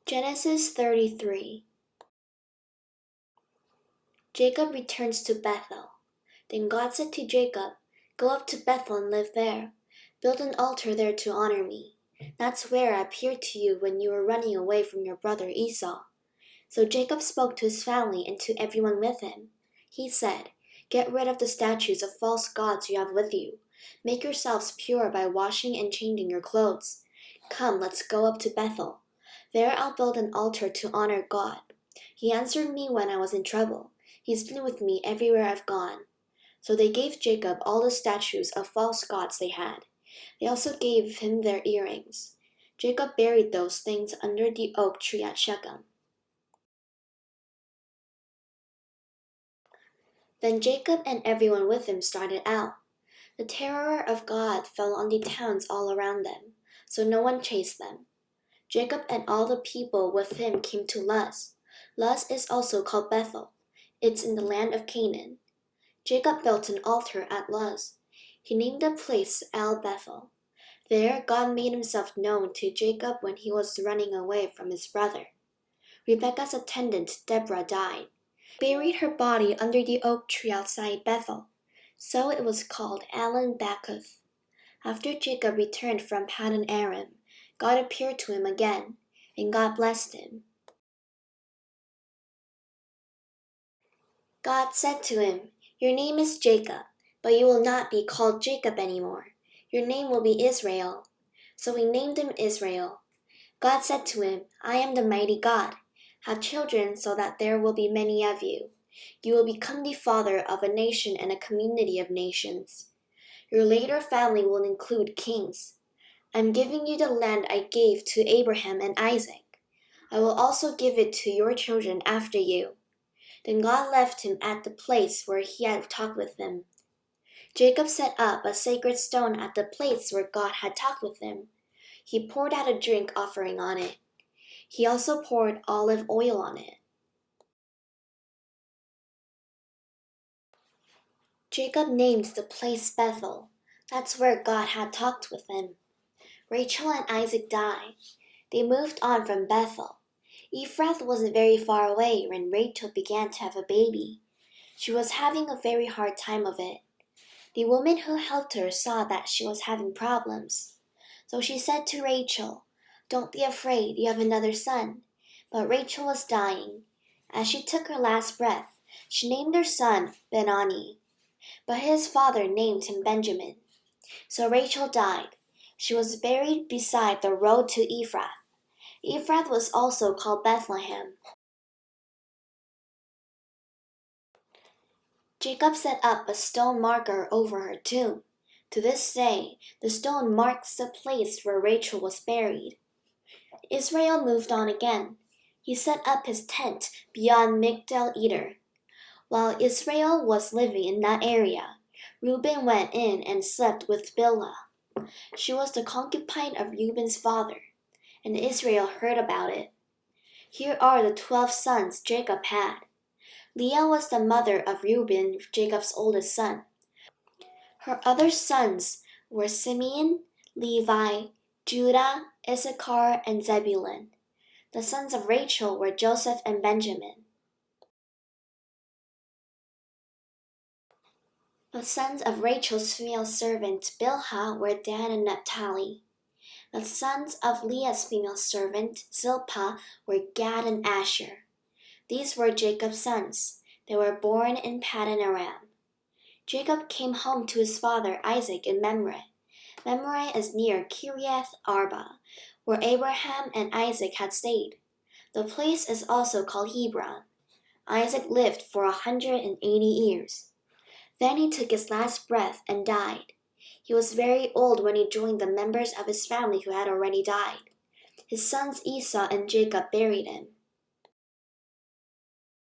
Genesis 33. Jacob returns to Bethel. Then God said to Jacob, "Go up to Bethel and live there. Build an altar there to honor me. That's where I appeared to you when you were running away from your brother Esau." So Jacob spoke to his family and to everyone with him. He said, "Get rid of the statues of false gods you have with you. Make yourselves pure by washing and changing your clothes. Come, let's go up to Bethel. There I'll build an altar to honor God. He answered me when I was in trouble. He's been with me everywhere I've gone." So they gave Jacob all the statues of false gods they had. They also gave him their earrings. Jacob buried those things under the oak tree at Shechem. Then Jacob and everyone with him started out. The terror of God fell on the towns all around them, so no one chased them. Jacob and all the people with him came to Luz. Luz is also called Bethel. It's in the land of Canaan. Jacob built an altar at Luz. He named the place El Bethel. There God made himself known to Jacob when he was running away from his brother. Rebekah's attendant Deborah died. They buried her body under the oak tree outside Bethel. So it was called Allon Bacuth. After Jacob returned from Paddan Aram, God appeared to him again, and God blessed him. God said to him, "Your name is Jacob, but you will not be called Jacob anymore. Your name will be Israel." So he named him Israel. God said to him, "I am the mighty God. Have children so that there will be many of you. You will become the father of a nation and a community of nations. Your later family will include kings. I'm giving you the land I gave to Abraham and Isaac. I will also give it to your children after you." Then God left him at the place where he had talked with him. Jacob set up a sacred stone at the place where God had talked with him. He poured out a drink offering on it. He also poured olive oil on it. Jacob named the place Bethel. That's where God had talked with him. Rachel and Isaac died. They moved on from Bethel. Ephrath wasn't very far away when Rachel began to have a baby. She was having a very hard time of it. The woman who helped her saw that she was having problems. So she said to Rachel, "Don't be afraid, you have another son." But Rachel was dying. As she took her last breath, she named her son Ben-Oni. But his father named him Benjamin. So Rachel died. She was buried beside the road to Ephrath. Ephrath was also called Bethlehem. Jacob set up a stone marker over her tomb. To this day, the stone marks the place where Rachel was buried. Israel moved on again. He set up his tent beyond Migdal Eder. While Israel was living in that area, Reuben went in and slept with Bilhah. She was the concubine of Reuben's father, and Israel heard about it. Here are the 12 sons Jacob had. Leah was the mother of Reuben, Jacob's oldest son. Her other sons were Simeon, Levi, Judah, Issachar, and Zebulun. The sons of Rachel were Joseph and Benjamin. The sons of Rachel's female servant Bilhah were Dan and Naphtali. The sons of Leah's female servant Zilpah were Gad and Asher. These were Jacob's sons. They were born in Paddan Aram. Jacob came home to his father Isaac in Mamre. Mamre is near Kiriath Arba, where Abraham and Isaac had stayed. The place is also called Hebron. Isaac lived for 180 years. Then he took his last breath and died. He was very old when he joined the members of his family who had already died. His sons Esau and Jacob buried him.